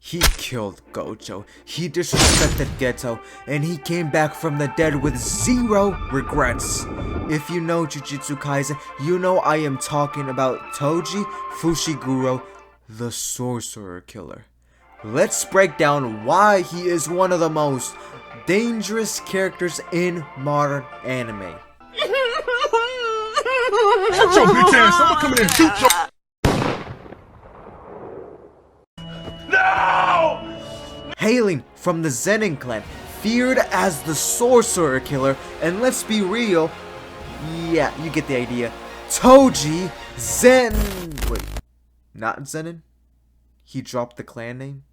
He killed Gojo, he disrespected Geto, and he came back from the dead with zero regrets. If you know Jujutsu Kaisen, you know I am talking about Toji Fushiguro, the Sorcerer Killer. Let's break down why he is one of the most dangerous characters in modern anime. Shut your bitch ass, I'm coming in and shoot your... No! Hailing from the Zenin clan, feared as the Sorcerer Killer, and let's be real, yeah, you get the idea. Toji Wait, not Zenin? He dropped the clan name?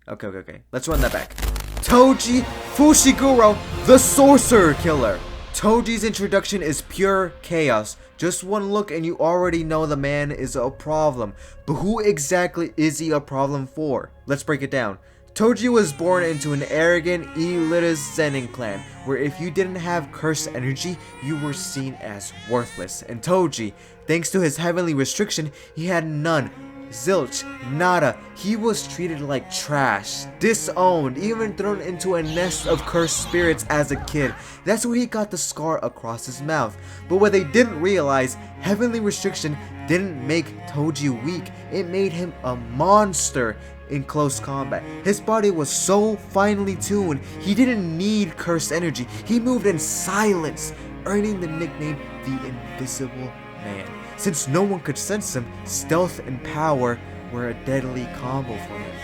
Okay. Let's run that back. Toji Fushiguro, the Sorcerer Killer. Toji's introduction is pure chaos. Just one look and you already know the man is a problem. But who exactly is he a problem for? Let's break it down. Toji was born into an arrogant, elitist Zenin clan, where if you didn't have cursed energy, you were seen as worthless. And Toji, thanks to his heavenly restriction, he had none. Zilch, nada. He was treated like trash, disowned, even thrown into a nest of cursed spirits as a kid. That's where he got the scar across his mouth. But what they didn't realize, heavenly restriction didn't make Toji weak, it made him a monster in close combat. His body was so finely tuned, he didn't need cursed energy. He moved in silence, earning the nickname the Invisible Man. Since no one could sense him, stealth and power were a deadly combo for him.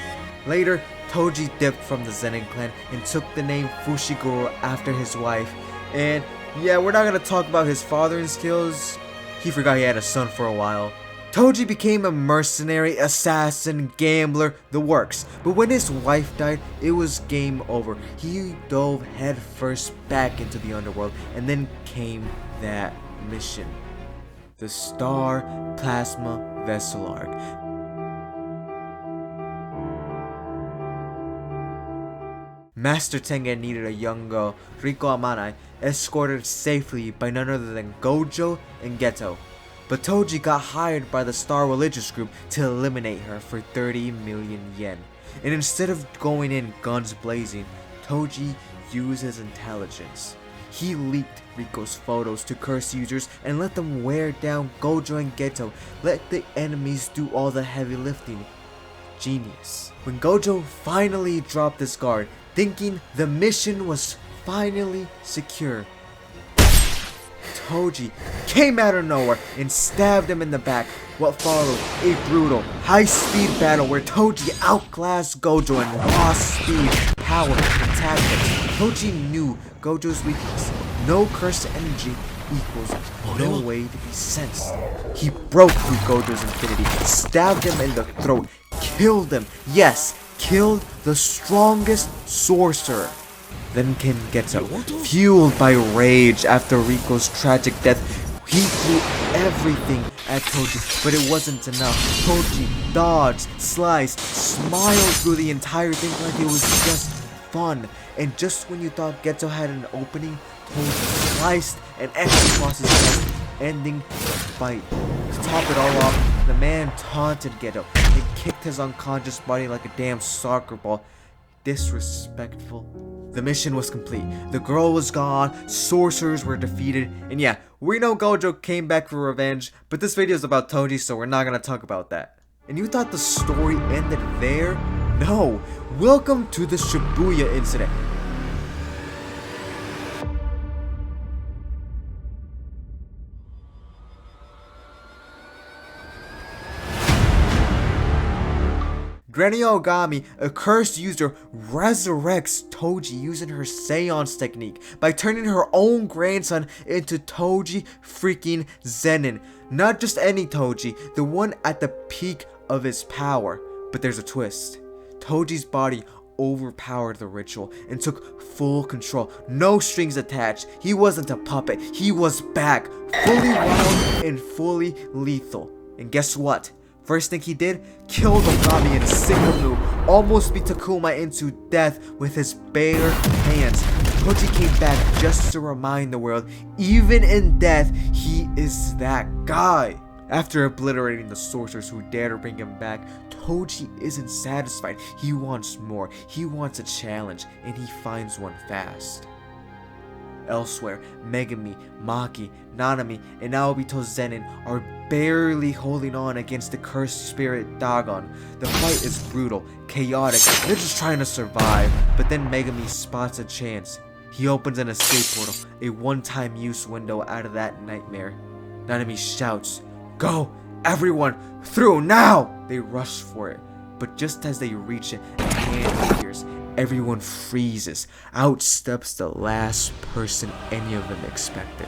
Later, Toji dipped from the Zenin clan and took the name Fushiguro after his wife. And yeah, we're not gonna talk about his fathering skills. He forgot he had a son for a while. Toji became a mercenary, assassin, gambler, the works. But when his wife died, it was game over. He dove headfirst back into the underworld, and then came that mission. The Star Plasma Vessel Arc. Master Tengen needed a young girl, Riko Amanai, escorted safely by none other than Gojo and Geto. But Toji got hired by the Star Religious Group to eliminate her for 30 million yen. And instead of going in guns blazing, Toji used his intelligence. He leaked Riko's photos to curse users and let them wear down Gojo and Geto. Let the enemies do all the heavy lifting. Genius. When Gojo finally dropped his guard, thinking the mission was finally secure, Toji came out of nowhere and stabbed him in the back. What followed? A brutal, high-speed battle where Toji outclassed Gojo in raw speed, power, and tactics. Toji knew Gojo's weakness. No cursed energy equals no way to be sensed. He broke through Gojo's infinity, stabbed him in the throat, killed him. Yes, killed the strongest sorcerer. Then came Geto, fueled by rage after Riko's tragic death. He threw everything at Toji, but it wasn't enough. Toji dodged, sliced, smiled through the entire thing like it was just fun. And just when you thought Geto had an opening, Toji sliced and X across his chest, ending the fight. To top it all off, the man taunted Geto and kicked his unconscious body like a damn soccer ball. Disrespectful. The mission was complete. The girl was gone, sorcerers were defeated, and yeah, we know Gojo came back for revenge, but this video is about Toji, so we're not gonna talk about that. And you thought the story ended there? No! Welcome to the Shibuya incident. Granny Ogami, a cursed user, resurrects Toji using her seance technique by turning her own grandson into Toji freaking Zenin. Not just any Toji, the one at the peak of his power. But there's a twist. Toji's body overpowered the ritual and took full control. No strings attached. He wasn't a puppet. He was back, fully wild and fully lethal. And guess what? First thing he did, killed Ogami in a single move, almost beat Takuma into death with his bare hands. Toji came back just to remind the world, even in death, he is that guy. After obliterating the sorcerers who dare to bring him back, Toji isn't satisfied. He wants more. He wants a challenge, and he finds one fast. Elsewhere, Megumi, Maki, Nanami, and Naobito Zenin are barely holding on against the cursed spirit Dagon. The fight is brutal, chaotic, they're just trying to survive, but then Megumi spots a chance. He opens an escape portal, a one-time use window out of that nightmare. Nanami shouts, "Go! Everyone! Through now!" They rush for it, but just as they reach it, a hand appears. Everyone freezes. Out steps the last person any of them expected.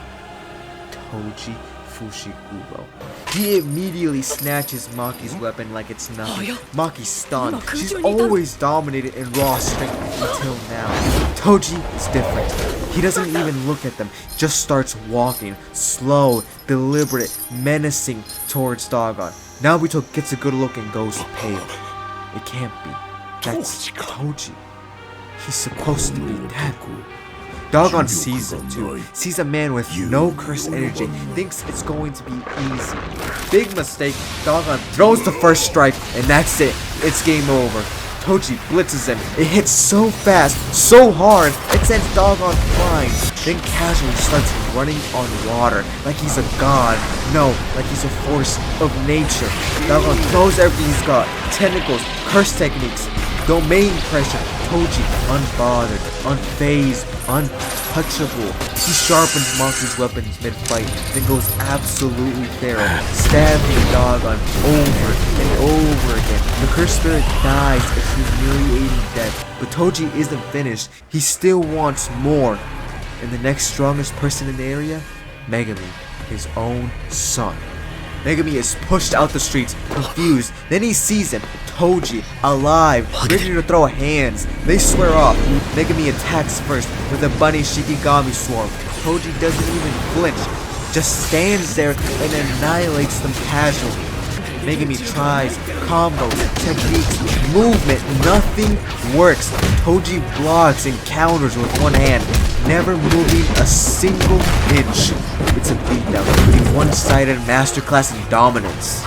Toji Fushiguro. He immediately snatches Maki's weapon like it's nothing. Maki's stunned. She's always dominated in raw strength until now. Toji is different. He doesn't even look at them, just starts walking, slow, deliberate, menacing towards Dagon. Naobito gets a good look and goes pale. It can't be. That's Toji. He's supposed to be dead. Dagon sees it too. Sees a man with no cursed energy. Thinks it's going to be easy. Big mistake. Dagon throws the first strike and that's it. It's game over. Toji blitzes him. It hits so fast, so hard, it sends Dagon flying. Then casually starts running on water like he's a god. No, like he's a force of nature. Dagon throws everything he's got. Tentacles, curse techniques, domain pressure. Toji, unbothered, unfazed, untouchable. He sharpens Maki's weapons mid-fight, then goes absolutely feral, stabbing Dagon over and over again. The cursed spirit dies a humiliating death, but Toji isn't finished. He still wants more. And the next strongest person in the area? Megumi, his own son. Megumi is pushed out the streets, confused. Then he sees him, Toji, alive, ready to throw hands. They square off. Megumi attacks first with a bunny Shikigami swarm. Toji doesn't even flinch, just stands there and annihilates them casually. Megumi tries, combos, techniques, movement, nothing works. Toji blocks and counters with one hand, never moving a single inch. It's a beatdown, a one-sided masterclass in dominance.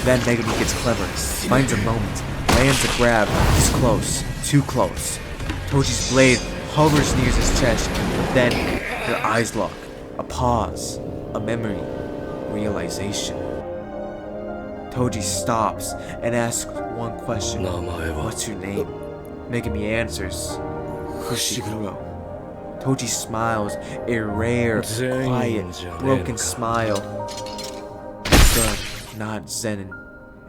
Then Megumi gets clever, finds a moment, lands a grab. He's close, too close. Toji's blade hovers near his chest, but then their eyes lock. A pause, a memory, realization. Toji stops and asks one question. What's your name? Megumi answers, Fushiguro. Toji smiles, a rare, quiet, broken smile. Son, not Zenin.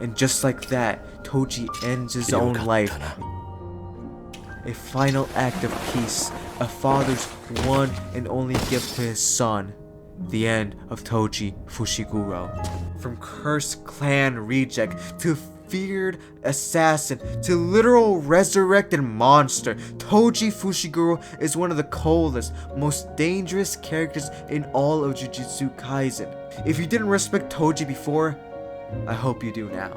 And just like that, Toji ends his own life. A final act of peace, a father's one and only gift to his son. The end of Toji Fushiguro. From cursed clan reject to feared assassin to literal resurrected monster, Toji Fushiguro is one of the coldest, most dangerous characters in all of Jujutsu Kaisen. If you didn't respect Toji before, I hope you do now.